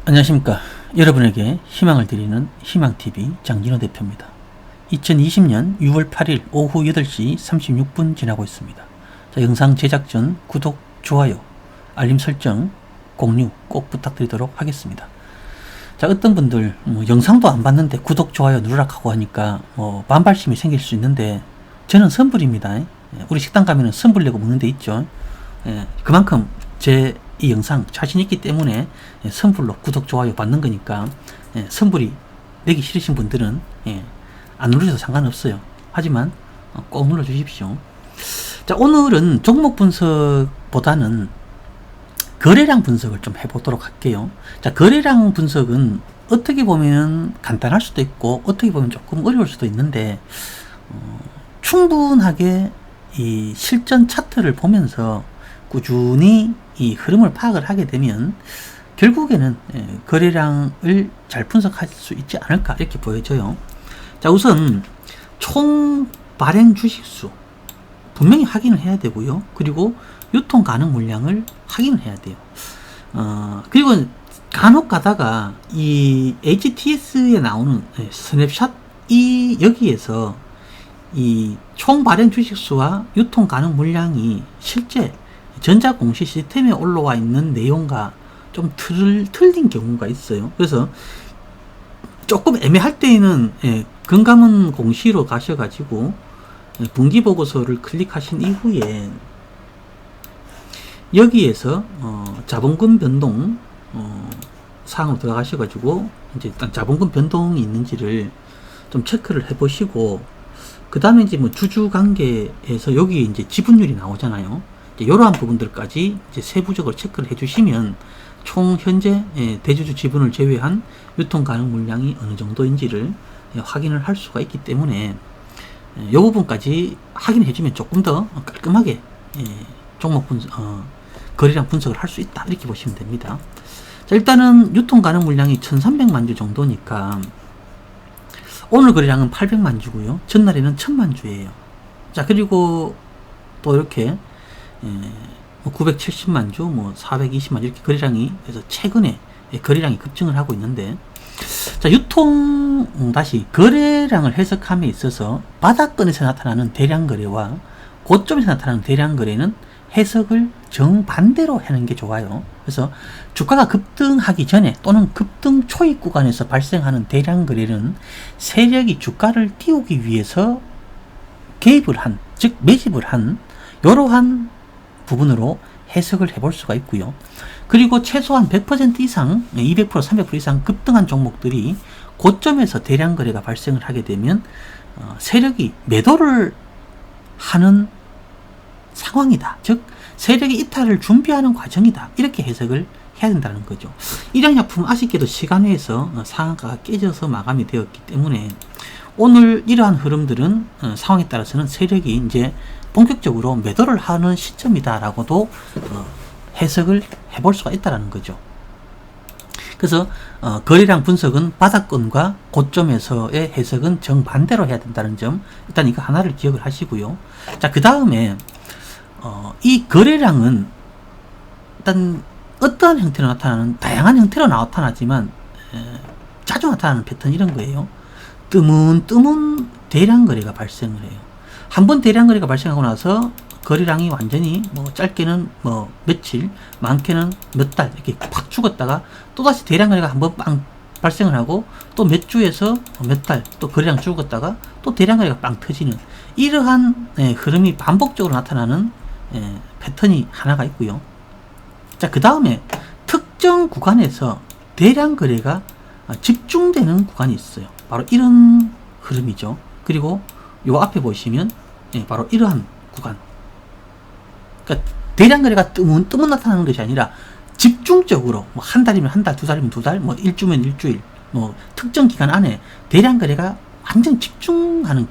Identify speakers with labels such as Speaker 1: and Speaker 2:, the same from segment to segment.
Speaker 1: 안녕하십니까. 여러분에게 희망을 드리는 희망TV 장진호 대표입니다. 2020년 6월 8일 오후 8시 36분 지나고 있습니다. 자, 영상 제작 전 구독, 좋아요, 알림 설정, 공유 꼭 부탁드리도록 하겠습니다. 자, 어떤 분들 영상도 안 봤는데 구독, 좋아요 누르라고 하고 하니까 반발심이 생길 수 있는데, 저는 선불입니다. 우리 식당 가면은 선불 내고 먹는 데 있죠. 그만큼 제 이 영상 자신 있기 때문에 선불로 구독, 좋아요 받는 거니까, 선불이 내기 싫으신 분들은 안 누르셔도 상관없어요. 하지만 꼭 눌러 주십시오. 자, 오늘은 종목 분석보다는 거래량 분석을 좀 해보도록 할게요. 자, 거래량 분석은 어떻게 보면 간단할 수도 있고 어떻게 보면 조금 어려울 수도 있는데, 충분하게 이 실전 차트를 보면서 꾸준히 이 흐름을 파악을 하게 되면 결국에는 거래량을 잘 분석할 수 있지 않을까, 이렇게 보여져요. 자, 우선 총 발행 주식수 분명히 확인을 해야 되고요. 그리고 유통 가능 물량을 확인을 해야 돼요. 그리고 간혹 가다가 이 HTS에 나오는 스냅샷, 여기에서 이 총 발행 주식수와 유통 가능 물량이 실제 전자공시 시스템에 올라와 있는 내용과 좀 틀린 경우가 있어요. 그래서 조금 애매할 때에는 금감원 공시로 가셔가지고 분기보고서를 클릭하신 이후에 여기에서 자본금 변동 사항으로 들어가셔가지고 이제 일단 자본금 변동이 있는지를 좀 체크를 해보시고, 그 다음에 이제 주주 관계에서 여기 이제 지분율이 나오잖아요. 이러한 부분들까지 이제 세부적으로 체크를 해주시면 총 현재 대주주 지분을 제외한 유통 가능 물량이 어느 정도인지를 확인을 할 수가 있기 때문에, 이 부분까지 확인해주면 조금 더 깔끔하게 종목 거래량 분석을 할 수 있다, 이렇게 보시면 됩니다. 자, 일단은 유통 가능 물량이 1300만 주 정도니까 오늘 거래량은 800만 주고요. 전날에는 1000만 주예요. 자, 그리고 또 이렇게 970만 주, 420만 주, 이렇게 거래량이, 그래서 최근에 거래량이 급증을 하고 있는데, 자, 다시 거래량을 해석함에 있어서 바닥권에서 나타나는 대량 거래와 고점에서 나타나는 대량 거래는 해석을 정반대로 하는 게 좋아요. 그래서 주가가 급등하기 전에 또는 급등 초입 구간에서 발생하는 대량 거래는 세력이 주가를 띄우기 위해서 개입을 한, 즉 매집을 한 이러한 부분으로 해석을 해볼 수가 있고요. 그리고 최소한 100% 이상, 200%, 300% 이상 급등한 종목들이 고점에서 대량 거래가 발생을 하게 되면 세력이 매도를 하는 상황이다. 즉 세력이 이탈을 준비하는 과정이다. 이렇게 해석을 해야 된다는 거죠. 일양약품 아쉽게도 시간외에서 상한가가 깨져서 마감이 되었기 때문에 오늘 이러한 흐름들은 상황에 따라서는 세력이 이제 본격적으로 매도를 하는 시점이다라고도 해석을 해볼 수가 있다는 거죠. 그래서 거래량 분석은 바닥권과 고점에서의 해석은 정반대로 해야 된다는 점, 일단 이거 하나를 기억을 하시고요. 자, 그 다음에 이 거래량은 일단 어떠한 형태로 나타나는, 다양한 형태로 나타나지만 자주 나타나는 패턴 이런 거예요. 뜨문 대량 거래가 발생을 해요. 한번 대량 거래가 발생하고 나서 거래량이 완전히 짧게는 며칠, 많게는 몇 달 이렇게 팍 죽었다가 또다시 대량 거래가 한번 빵 발생을 하고 또 몇 주에서 몇 달 또 거래량 죽었다가 또 대량 거래가 빵 터지는 이러한 흐름이 반복적으로 나타나는 패턴이 하나가 있고요. 자, 그 다음에 특정 구간에서 대량 거래가 집중되는 구간이 있어요. 바로 이런 흐름이죠. 그리고 요 앞에 보시면 바로 이러한 구간, 그러니까 대량 거래가 뜨문 나타나는 것이 아니라 집중적으로 한 달이면 한 달, 두 달이면 두 달, 일주면 일주일, 특정 기간 안에 대량 거래가 완전 집중하는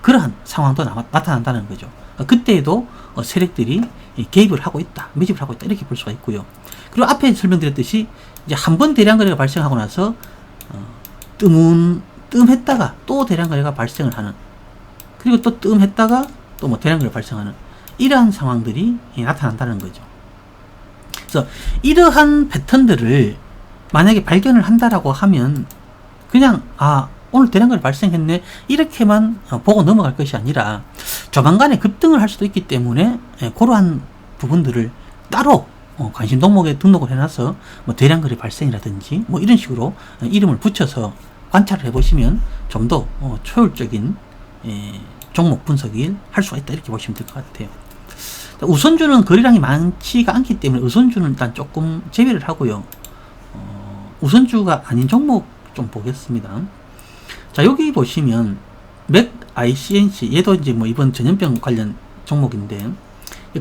Speaker 1: 그러한 상황도 나타난다는 거죠. 그때에도 세력들이 개입을 하고 있다, 매집을 하고 있다, 이렇게 볼 수가 있고요. 그리고 앞에 설명드렸듯이 이제 한번 대량 거래가 발생하고 나서 뜸했다가 또 대량 거래가 발생을 하는, 그리고 또 뜸했다가 또 대량 거래가 발생하는 이러한 상황들이 나타난다는 거죠. 그래서 이러한 패턴들을 만약에 발견을 한다라고 하면 그냥 오늘 대량거래 발생했네 이렇게만 보고 넘어갈 것이 아니라 조만간에 급등을 할 수도 있기 때문에 그러한 부분들을 따로 관심 종목에 등록을 해놔서 뭐 대량거래 발생이라든지 뭐 이런 식으로 이름을 붙여서 관찰을 해보시면 좀 더 초율적인 종목 분석을 할 수가 있다 이렇게 보시면 될 것 같아요. 우선주는 거래량이 많지가 않기 때문에 우선주는 일단 조금 제외를 하고요. 우선주가 아닌 종목 좀 보겠습니다. 자, 여기 보시면 맥 ICNC 얘도 이제 뭐 이번 전염병 관련 종목인데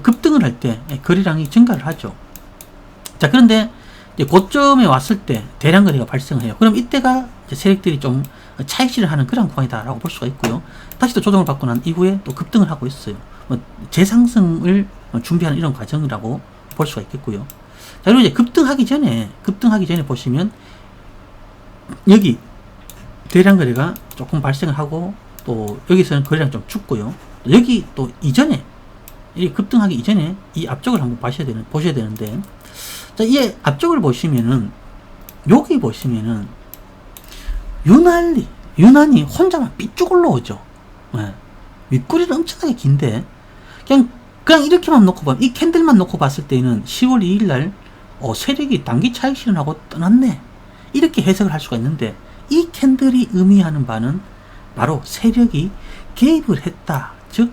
Speaker 1: 급등을 할 때 거래량이 증가를 하죠. 자, 그런데 이제 고점에 왔을 때 대량 거래가 발생을 해요. 그럼 이때가 이제 세력들이 좀 차익실을 하는 그런 구간이다라고 볼 수가 있고요. 다시 또 조정을 받고 난 이후에 또 급등을 하고 있어요. 뭐 재상승을 준비하는 이런 과정이라고 볼 수가 있겠고요. 자, 그리고 이제 급등하기 전에 보시면 여기 대량 거래가 조금 발생을 하고 또 여기서는 거래량 좀 죽고요. 여기 또 이전에 이 급등하기 이전에 이 앞쪽을 한번 보셔야 되는데, 자, 이 앞쪽을 보시면은 여기 보시면은 유난히 혼자만 삐쭉 올라오죠. 윗꼬리는 엄청나게 긴데 그냥 이렇게만 놓고 보면 이 캔들만 놓고 봤을 때는 10월 2일 날 세력이 단기 차익 실현하고 떠났네 이렇게 해석을 할 수가 있는데, 이 캔들이 의미하는 바는 바로 세력이 개입을 했다. 즉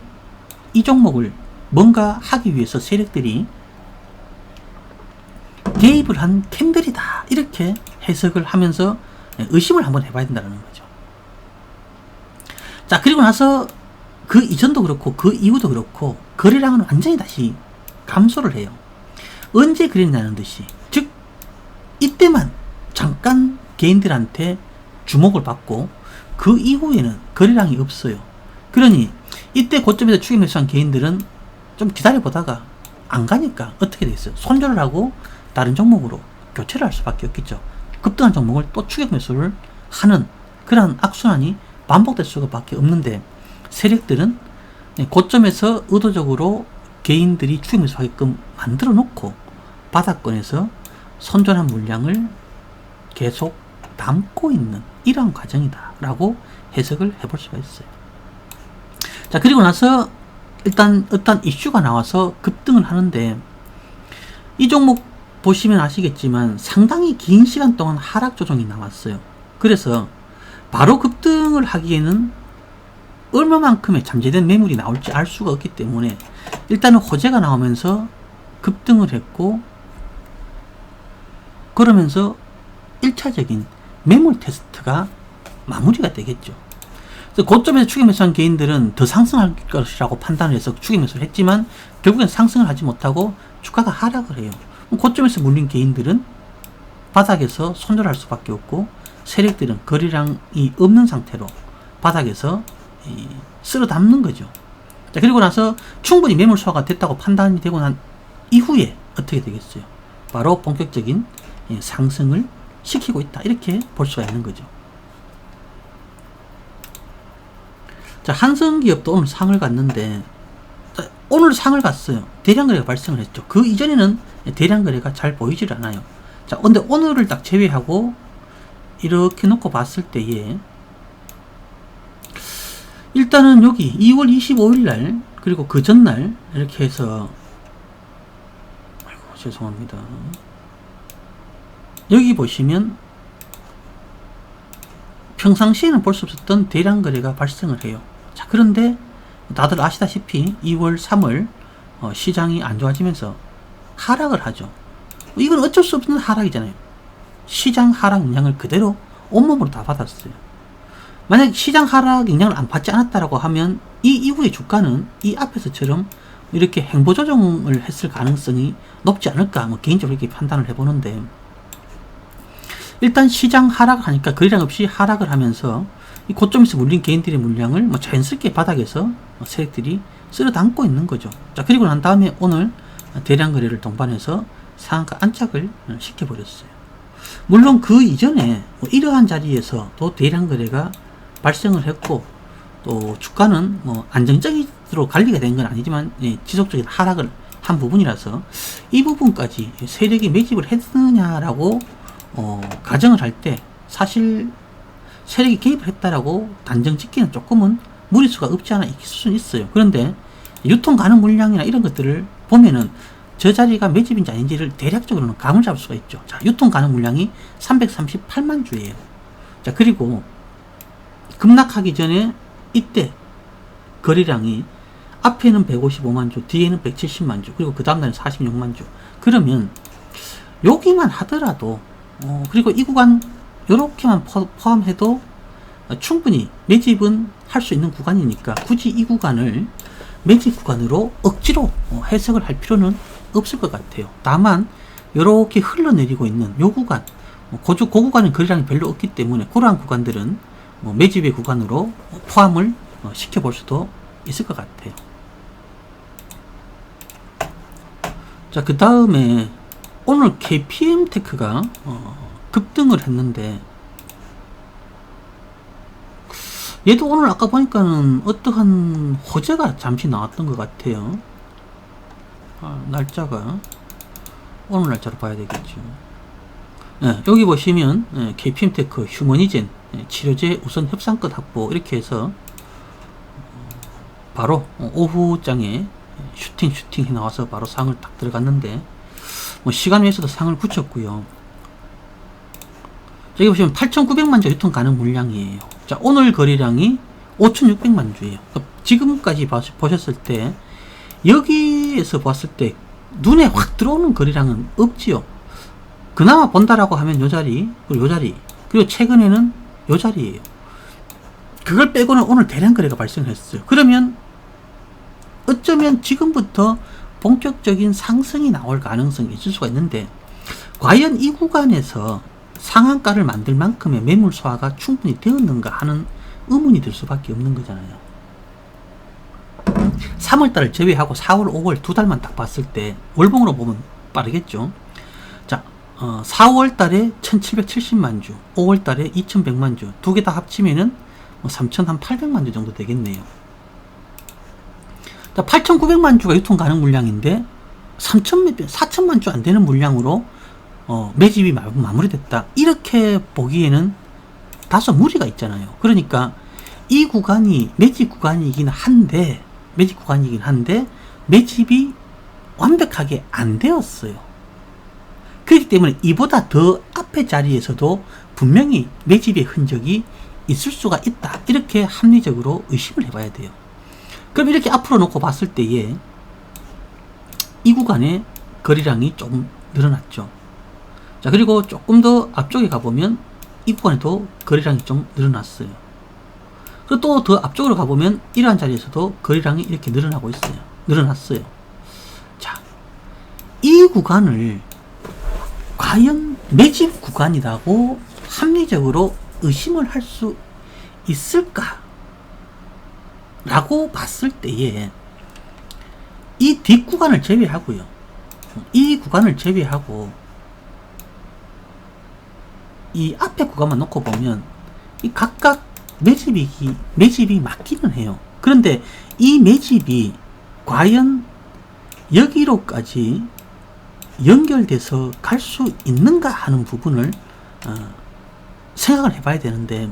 Speaker 1: 이 종목을 뭔가 하기 위해서 세력들이 개입을 한 캔들이다 이렇게 해석을 하면서 의심을 한번 해봐야 된다는 거죠. 자, 그리고 나서 그 이전도 그렇고 그 이후도 그렇고 거래량은 완전히 다시 감소를 해요. 언제 그랬냐는 듯이, 즉 이때만 잠깐 개인들한테 주목을 받고 그 이후에는 거래량이 없어요. 그러니 이때 고점에서 추격 매수한 개인들은 좀 기다려보다가 안 가니까 어떻게 되겠어요? 손절을 하고 다른 종목으로 교체를 할 수밖에 없겠죠. 급등한 종목을 또 추격 매수를 하는 그런 악순환이 반복될 수밖에 없는데, 세력들은 고점에서 의도적으로 개인들이 추격 매수하게끔 만들어 놓고 바닥권에서 선전한 물량을 계속 담고 있는 이러한 과정이다 라고 해석을 해볼 수가 있어요. 자, 그리고 나서 일단 어떤 이슈가 나와서 급등을 하는데, 이 종목 보시면 아시겠지만 상당히 긴 시간 동안 하락 조정이 나왔어요. 그래서 바로 급등을 하기에는 얼마만큼의 잠재된 매물이 나올지 알 수가 없기 때문에 일단은 호재가 나오면서 급등을 했고, 그러면서 1차적인 매물 테스트가 마무리가 되겠죠. 그래서 고점에서 추격 매수한 개인들은 더 상승할 것이라고 판단을 해서 추격 매수를 했지만 결국엔 상승을 하지 못하고 주가가 하락을 해요. 고점에서 물린 개인들은 바닥에서 손절할 수밖에 없고, 세력들은 거래량이 없는 상태로 바닥에서 쓸어 담는 거죠. 자, 그리고 나서 충분히 매물 소화가 됐다고 판단이 되고 난 이후에 어떻게 되겠어요? 바로 본격적인 상승을 시키고 있다 이렇게 볼 수가 있는 거죠. 자, 한성기업도 오늘 상을 갔는데, 오늘 상을 갔어요. 대량 거래가 발생을 했죠. 그 이전에는 대량 거래가 잘 보이질 않아요. 자, 근데 오늘을 딱 제외하고 이렇게 놓고 봤을 때에 일단은 여기 2월 25일 날 그리고 그 전날 이렇게 해서, 아이고 죄송합니다. 여기 보시면 평상시에는 볼 수 없었던 대량 거래가 발생을 해요. 자, 그런데 다들 아시다시피 2월 3월 시장이 안 좋아지면서 하락을 하죠. 이건 어쩔 수 없는 하락이잖아요. 시장 하락 영향을 그대로 온몸으로 다 받았어요. 만약 시장 하락 영향을 안 받지 않았다라고 하면 이 이후의 주가는 이 앞에서처럼 이렇게 행보 조정을 했을 가능성이 높지 않을까, 뭐 개인적으로 이렇게 판단을 해보는데, 일단 시장 하락하니까 거래량 없이 하락을 하면서 이 고점에서 물린 개인들의 물량을 뭐 자연스럽게 바닥에서 세력들이 쓸어 담고 있는 거죠. 자, 그리고 난 다음에 오늘 대량 거래를 동반해서 상한가 안착을 시켜버렸어요. 물론 그 이전에 뭐 이러한 자리에서 또 대량 거래가 발생을 했고, 또 주가는 뭐 안정적으로 관리가 된 건 아니지만 지속적인 하락을 한 부분이라서 이 부분까지 세력이 매집을 했느냐라고 가정을 할 때 사실 세력이 개입을 했다라고 단정 짓기는 조금은 무리수가 없지 않아 있을 수는 있어요. 그런데 유통 가능 물량이나 이런 것들을 보면은 저 자리가 매집인지 아닌지를 대략적으로는 감을 잡을 수가 있죠. 자, 유통 가능 물량이 338만 주예요. 자, 그리고 급락하기 전에 이때 거래량이 앞에는 155만 주, 뒤에는 170만 주, 그리고 그 다음날은 46만 주. 그러면 여기만 하더라도 그리고 이 구간 요렇게만 포함해도 충분히 매집은 할 수 있는 구간이니까 굳이 이 구간을 매집 구간으로 억지로 해석을 할 필요는 없을 것 같아요. 다만 이렇게 흘러내리고 있는 요 구간, 그 구간은 거래량이 별로 없기 때문에 그러한 구간들은 매집의 구간으로 포함을 시켜볼 수도 있을 것 같아요. 자, 그 다음에 오늘 KPM테크가 급등을 했는데 얘도 오늘 아까 보니까는 어떠한 호재가 잠시 나왔던 것 같아요. 날짜가 오늘 날짜로 봐야 되겠죠. 네, 여기 보시면 KPM테크 휴머니젠 치료제 우선 협상권 확보 이렇게 해서 바로 오후장에 슈팅이 나와서 바로 상을 딱 들어갔는데 시간 외에서도 상을 붙였고요. 여기 보시면 8,900만 주 유통 가능 물량이에요. 자, 오늘 거래량이 5,600만 주예요. 지금까지 보셨을 때 여기에서 봤을 때 눈에 확 들어오는 거래량은 없지요. 그나마 본다라고 하면 요 자리, 그리고 요 자리, 그리고 최근에는 요 자리예요. 그걸 빼고는 오늘 대량 거래가 발생했어요. 그러면 어쩌면 지금부터 본격적인 상승이 나올 가능성이 있을 수가 있는데 과연 이 구간에서 상한가를 만들 만큼의 매물 소화가 충분히 되었는가 하는 의문이 들 수밖에 없는 거잖아요. 3월달을 제외하고 4월, 5월 두 달만 딱 봤을 때 월봉으로 보면 빠르겠죠. 자, 4월달에 1770만 주, 5월달에 2100만 주, 두 개 다 합치면은 3800만 주 정도 되겠네요. 8900만 주가 유통 가능 물량인데 4000만 주 안 되는 물량으로 매집이 마무리됐다. 이렇게 보기에는 다소 무리가 있잖아요. 그러니까 이 구간이 매집 구간이긴 한데 매집이 완벽하게 안 되었어요. 그렇기 때문에 이보다 더 앞의 자리에서도 분명히 매집의 흔적이 있을 수가 있다. 이렇게 합리적으로 의심을 해봐야 돼요. 그럼 이렇게 앞으로 놓고 봤을 때에 이 구간의 거래량이 조금 늘어났죠. 자, 그리고 조금 더 앞쪽에 가보면 이 구간에도 거래량이 좀 늘어났어요. 그리고 또 더 앞쪽으로 가보면 이러한 자리에서도 거래량이 이렇게 늘어났어요. 자, 이 구간을 과연 매집 구간이라고 합리적으로 의심을 할 수 있을까? 라고 봤을 때에 이 뒷구간을 제외하고요. 이 구간을 제외하고 이 앞에 구간만 놓고 보면 이 각각 매집이 맞기는 해요. 그런데 이 매집이 과연 여기로까지 연결돼서 갈 수 있는가 하는 부분을 생각을 해봐야 되는데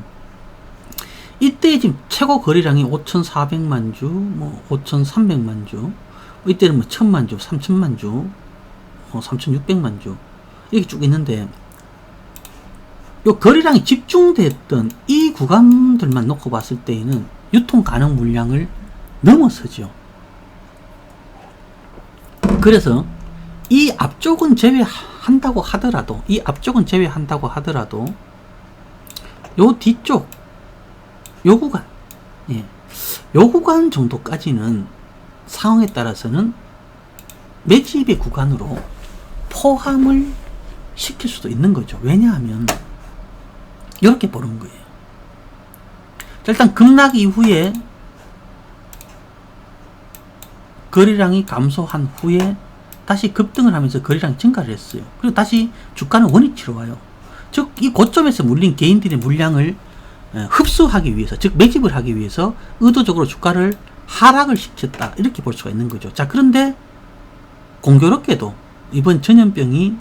Speaker 1: 이때 지금 최고 거래량이 5,400만 주, 5,300만 주, 이때는 1,000만 주, 3,000만 주, 3,600만 주 이렇게 쭉 있는데 요 거래량이 집중됐던 이 구간들만 놓고 봤을 때에는 유통 가능 물량을 넘어서죠. 그래서 이 앞쪽은 제외한다고 하더라도 요 뒤쪽 요 구간, 요 구간 정도까지는 상황에 따라서는 매집의 구간으로 포함을 시킬 수도 있는 거죠. 왜냐하면 이렇게 보는 거예요. 자, 일단 급락 이후에 거래량이 감소한 후에 다시 급등을 하면서 거래량이 증가를 했어요. 그리고 다시 주가는 원위치로 와요. 즉 이 고점에서 물린 개인들의 물량을 흡수하기 위해서, 즉 매집을 하기 위해서 의도적으로 주가를 하락을 시켰다. 이렇게 볼 수가 있는 거죠. 자, 그런데 공교롭게도 이번 전염병이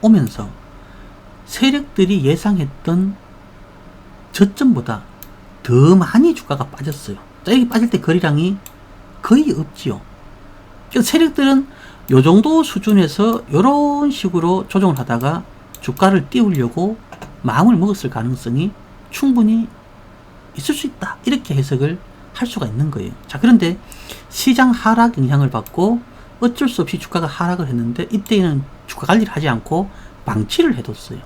Speaker 1: 오면서 세력들이 예상했던 저점보다 더 많이 주가가 빠졌어요. 자, 여기 빠질 때 거래량이 거의 없지요. 그래서 세력들은 요 정도 수준에서 이런 식으로 조정을 하다가 주가를 띄우려고 마음을 먹었을 가능성이 충분히 있을 수 있다. 이렇게 해석을 할 수가 있는 거예요. 자, 그런데 시장 하락 영향을 받고 어쩔 수 없이 주가가 하락을 했는데 이때는 주가 관리를 하지 않고 방치를 해뒀어요.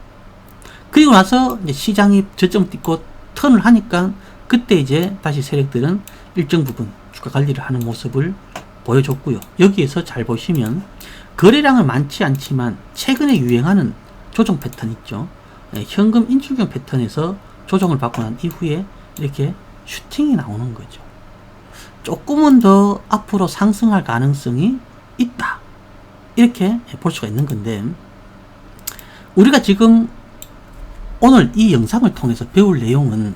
Speaker 1: 그리고 나서 이제 시장이 저점 찍고 턴을 하니까 그때 이제 다시 세력들은 일정 부분 주가 관리를 하는 모습을 보여줬고요. 여기에서 잘 보시면 거래량은 많지 않지만 최근에 유행하는 조정 패턴 있죠. 현금 인출경 패턴에서 조정을 받고 난 이후에 이렇게 슈팅이 나오는 거죠. 조금은 더 앞으로 상승할 가능성이 있다. 이렇게 볼 수가 있는 건데, 우리가 지금 오늘 이 영상을 통해서 배울 내용은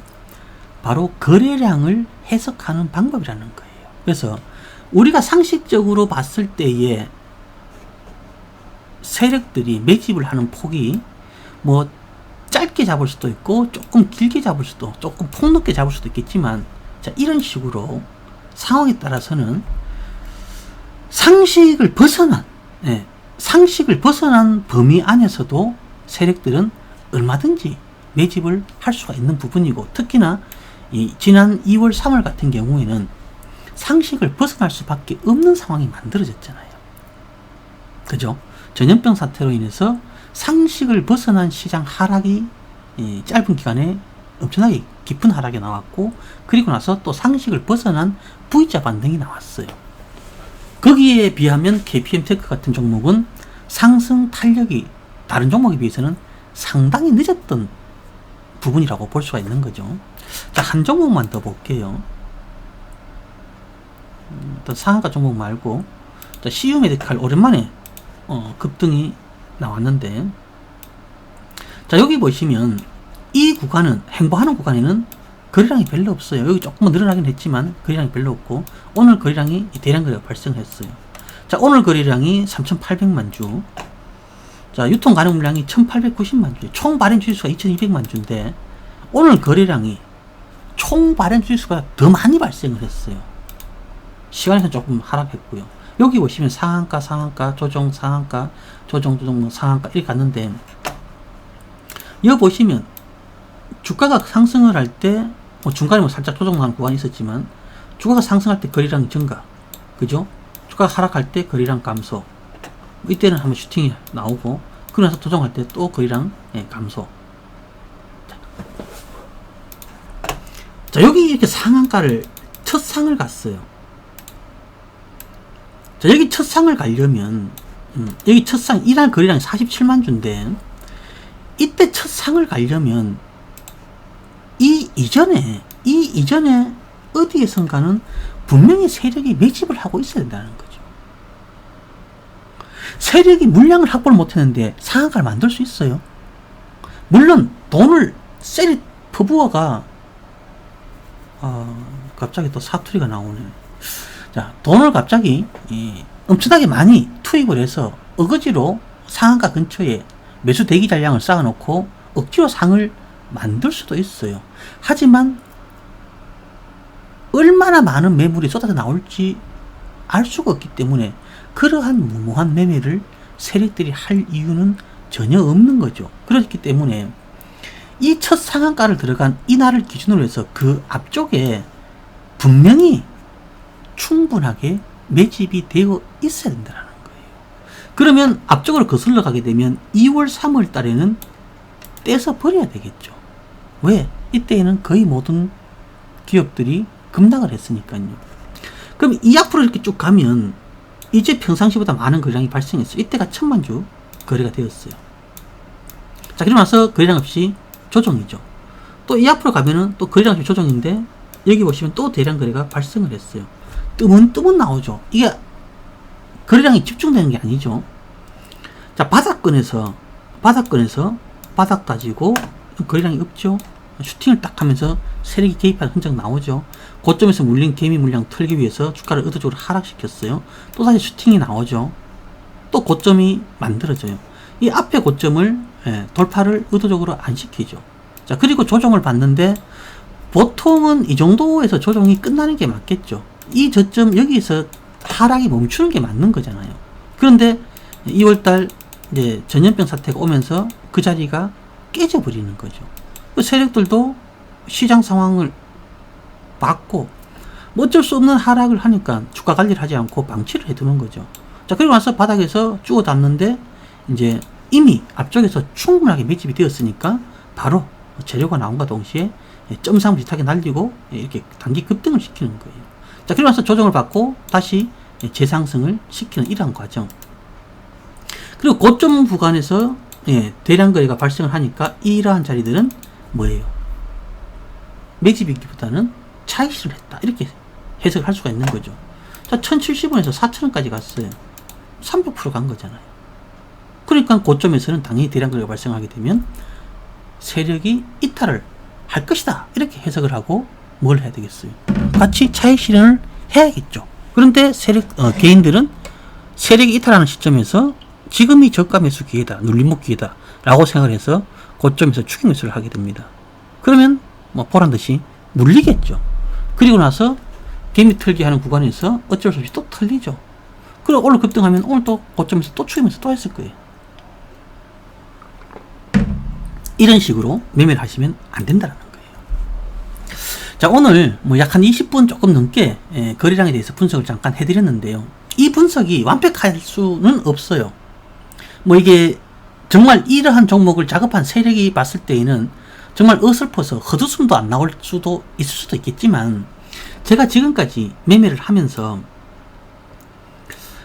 Speaker 1: 바로 거래량을 해석하는 방법이라는 거예요. 그래서 우리가 상식적으로 봤을 때에 세력들이 매집을 하는 폭이 뭐 짧게 잡을 수도 있고 조금 길게 잡을 수도, 조금 폭넓게 잡을 수도 있겠지만, 자, 이런 식으로 상황에 따라서는 상식을 벗어난 범위 안에서도 세력들은 얼마든지 매집을 할 수가 있는 부분이고, 특히나 이 지난 2월 3월 같은 경우에는 상식을 벗어날 수밖에 없는 상황이 만들어졌잖아요. 그죠? 전염병 사태로 인해서 상식을 벗어난 시장 하락이 짧은 기간에 엄청나게 깊은 하락이 나왔고, 그리고 나서 또 상식을 벗어난 V자 반등이 나왔어요. 거기에 비하면 KPM테크 같은 종목은 상승 탄력이 다른 종목에 비해서는 상당히 늦었던 부분이라고 볼 수가 있는 거죠. 자, 한 종목만 더 볼게요. 또 상한가 종목 말고, 자, CU 메디칼 오랜만에 급등이 나왔는데, 자, 여기 보시면 이 구간은, 행보하는 구간에는 거래량이 별로 없어요. 여기 조금은 늘어나긴 했지만 거래량이 별로 없고, 오늘 거래량이 대량 거래가 발생을 했어요. 자, 오늘 거래량이 3,800만 주, 자, 유통 가능 물량이 1,890만 주, 총 발행 주수가 2,200만 주인데 오늘 거래량이 총 발행 주수보다 더 많이 발생을 했어요. 시간에서 조금 하락했고요. 여기 보시면 상한가, 조정, 상한가, 조정, 상한가 이렇게 갔는데, 여기 보시면 주가가 상승을 할 때 뭐 중간에 뭐 살짝 조정하는 구간이 있었지만, 주가가 상승할 때 거래량 증가, 그죠? 주가가 하락할 때 거래량 감소, 이때는 한번 슈팅이 나오고, 그러면서 조정할 때 또 거래량 감소. 자, 여기 이렇게 상한가를 첫 상을 갔어요. 자, 여기 첫 상을 가려면 여기 첫 상, 이날 거래량이 47만 주인데, 이때 첫 상을 가려면 이 이전에 어디에선가는 분명히 세력이 매집을 하고 있어야 된다는 거죠. 세력이 물량을 확보를 못했는데 상한가를 만들 수 있어요. 물론 돈을 세리 퍼부어가 갑자기 또 사투리가 나오네. 자, 돈을 갑자기 엄청나게 많이 투입을 해서 어거지로 상한가 근처에 매수 대기 잔량을 쌓아놓고 억지로 상을 만들 수도 있어요. 하지만 얼마나 많은 매물이 쏟아져 나올지 알 수가 없기 때문에 그러한 무모한 매매를 세력들이 할 이유는 전혀 없는 거죠. 그렇기 때문에 이 첫 상한가를 들어간 이날을 기준으로 해서 그 앞쪽에 분명히 충분하게 매집이 되어 있어야 된다는 거예요. 그러면 앞쪽으로 거슬러 가게 되면 2월 3월 달에는 떼서 버려야 되겠죠. 왜? 이때에는 거의 모든 기업들이 급락을 했으니까요. 그럼 이 앞으로 이렇게 쭉 가면 이제 평상시보다 많은 거래량이 발생했어요. 이때가 1,000만 주 거래가 되었어요. 자, 그러고 나서 거래량 없이 조정이죠. 또 이 앞으로 가면은 또 거래량 없이 조정인데, 여기 보시면 또 대량 거래가 발생을 했어요. 뜨문뜨문 나오죠. 이게 거래량이 집중되는 게 아니죠. 자, 바닥권에서 바닥 다지고 거래량이 없죠. 슈팅을 딱 하면서 세력이 개입하는 흔적 나오죠. 고점에서 물린 개미 물량 털기 위해서 주가를 의도적으로 하락시켰어요. 또다시 슈팅이 나오죠. 또 고점이 만들어져요. 이 앞에 고점을 돌파를 의도적으로 안 시키죠. 자, 그리고 조정을 받는데 보통은 이 정도에서 조정이 끝나는 게 맞겠죠. 이 저점 여기서 하락이 멈추는 게 맞는 거잖아요. 그런데 2월달 이제 전염병 사태가 오면서 그 자리가 깨져버리는 거죠. 그 세력들도 시장 상황을 봤고 뭐 어쩔 수 없는 하락을 하니까 주가 관리를 하지 않고 방치를 해두는 거죠. 자, 그리고 나서 바닥에서 주워 담는데 이제 이미 앞쪽에서 충분하게 매집이 되었으니까 바로 재료가 나온과 동시에 점상 비슷하게 날리고 이렇게 단기 급등을 시키는 거예요. 자, 그리고 나서 조정을 받고 다시 재상승을 시키는 이러한 과정. 그리고 고점 구간에서 대량 거래가 발생을 하니까 이러한 자리들은 뭐예요? 매집이기보다는 차익실을 했다, 이렇게 해석을 할 수가 있는 거죠. 자, 1070원에서 4000원까지 갔어요. 300% 간 거잖아요. 그러니까 고점에서는 당연히 대량 거래가 발생하게 되면 세력이 이탈을 할 것이다, 이렇게 해석을 하고 뭘 해야 되겠어요? 같이 차익 실현을 해야겠죠. 그런데 개인들은 세력이 이탈하는 시점에서 지금이 저가 매수 기회다, 눌림목 기회다 라고 생각을 해서 고점에서 추격 매수를 하게 됩니다. 그러면 뭐 보란듯이 눌리겠죠. 그리고 나서 개미 털기 하는 구간에서 어쩔 수 없이 또 털리죠. 그리고 오늘 급등하면 오늘 또 고점에서 또 추격 매수 또 했을 거예요. 이런 식으로 매매를 하시면 안 된다는 거예요. 자, 오늘 뭐 약 한 20분 조금 넘게 거래량에 대해서 분석을 잠깐 해드렸는데요. 이 분석이 완벽할 수는 없어요. 뭐 이게 정말 이러한 종목을 작업한 세력이 봤을 때에는 정말 어설퍼서 헛웃음도 안 나올 수도 있을 수도 있겠지만, 제가 지금까지 매매를 하면서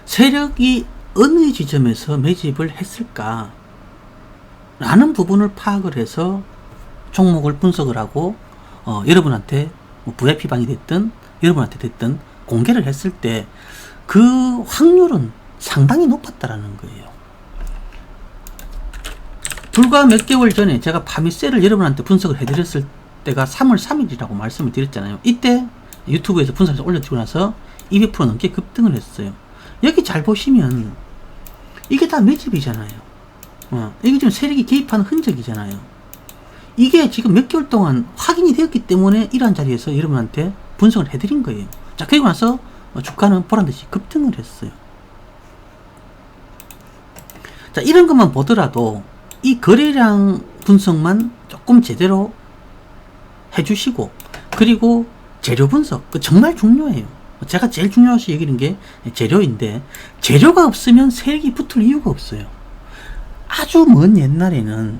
Speaker 1: 세력이 어느 지점에서 매집을 했을까 라는 부분을 파악을 해서 종목을 분석을 하고 여러분한테 뭐 VIP방이 됐든 여러분한테 됐든 공개를 했을 때 그 확률은 상당히 높았다라는 거예요. 불과 몇 개월 전에 제가 파미셀을 여러분한테 분석을 해드렸을 때가 3월 3일이라고 말씀을 드렸잖아요. 이때 유튜브에서 분석해서 올려드리고 나서 200% 넘게 급등을 했어요. 여기 잘 보시면 이게 다 매집이잖아요. 이게 지금 세력이 개입하는 흔적이잖아요. 이게 지금 몇 개월 동안 확인이 되었기 때문에 이러한 자리에서 여러분한테 분석을 해드린 거예요. 자, 그리고 나서 주가는 보란듯이 급등을 했어요. 자, 이런 것만 보더라도 이 거래량 분석만 조금 제대로 해주시고, 그리고 재료 분석, 정말 중요해요. 제가 제일 중요시 여기는 게 재료인데, 재료가 없으면 세력이 붙을 이유가 없어요. 아주 먼 옛날에는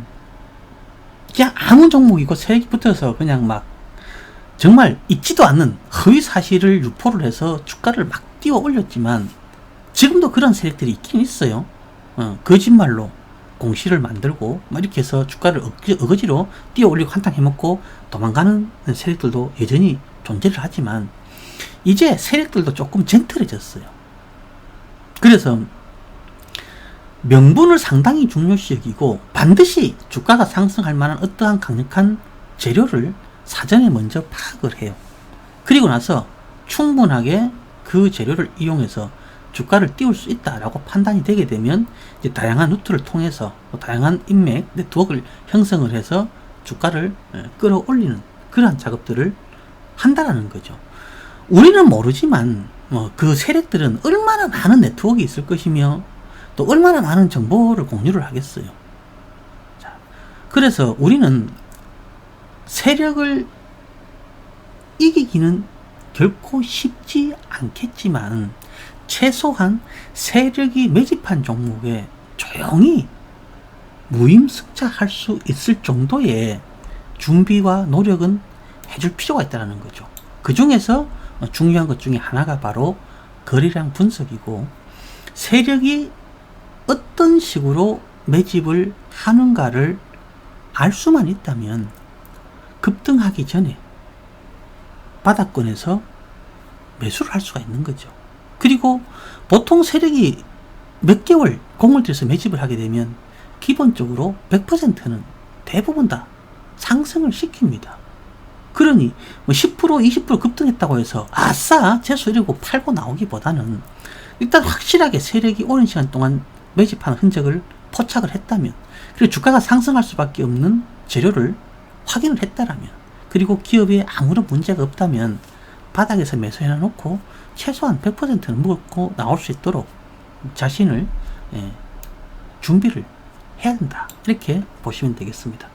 Speaker 1: 그냥 아무 종목이고 세력이 붙어서 그냥 막 정말 있지도 않는 허위 사실을 유포를 해서 주가를 막 띄워 올렸지만, 지금도 그런 세력들이 있긴 있어요. 거짓말로 공시를 만들고 막 이렇게 해서 주가를 어거지로 띄워 올리고 한탕 해먹고 도망가는 세력들도 여전히 존재를 하지만, 이제 세력들도 조금 젠틀해졌어요. 그래서 명분을 상당히 중요시 여기고, 반드시 주가가 상승할 만한 어떠한 강력한 재료를 사전에 먼저 파악을 해요. 그리고 나서 충분하게 그 재료를 이용해서 주가를 띄울 수 있다라고 판단이 되게 되면 이제 다양한 루트를 통해서 다양한 인맥 네트워크를 형성을 해서 주가를 끌어올리는 그러한 작업들을 한다라는 거죠. 우리는 모르지만 그 세력들은 얼마나 많은 네트워크가 있을 것이며 또 얼마나 많은 정보를 공유를 하겠어요. 자, 그래서 우리는 세력을 이기기는 결코 쉽지 않겠지만, 최소한 세력이 매집한 종목에 조용히 무임승차할 수 있을 정도의 준비와 노력은 해줄 필요가 있다는 거죠. 그 중에서 중요한 것 중에 하나가 바로 거래량 분석이고, 세력이 어떤 식으로 매집을 하는가를 알 수만 있다면 급등하기 전에 바닥권에서 매수를 할 수가 있는 거죠. 그리고 보통 세력이 몇 개월 공을 들여서 매집을 하게 되면 기본적으로 100%는 대부분 다 상승을 시킵니다. 그러니 뭐 10% 20% 급등했다고 해서 아싸 재수 이러고 팔고 나오기보다는 일단 확실하게 세력이 오랜 시간 동안 매집하는 흔적을 포착을 했다면, 그리고 주가가 상승할 수밖에 없는 재료를 확인을 했다라면, 그리고 기업에 아무런 문제가 없다면 바닥에서 매수해 놓고 최소한 100%는 먹고 나올 수 있도록 자신을 준비를 해야 된다, 이렇게 보시면 되겠습니다.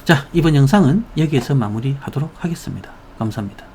Speaker 1: 자, 이번 영상은 여기에서 마무리하도록 하겠습니다. 감사합니다.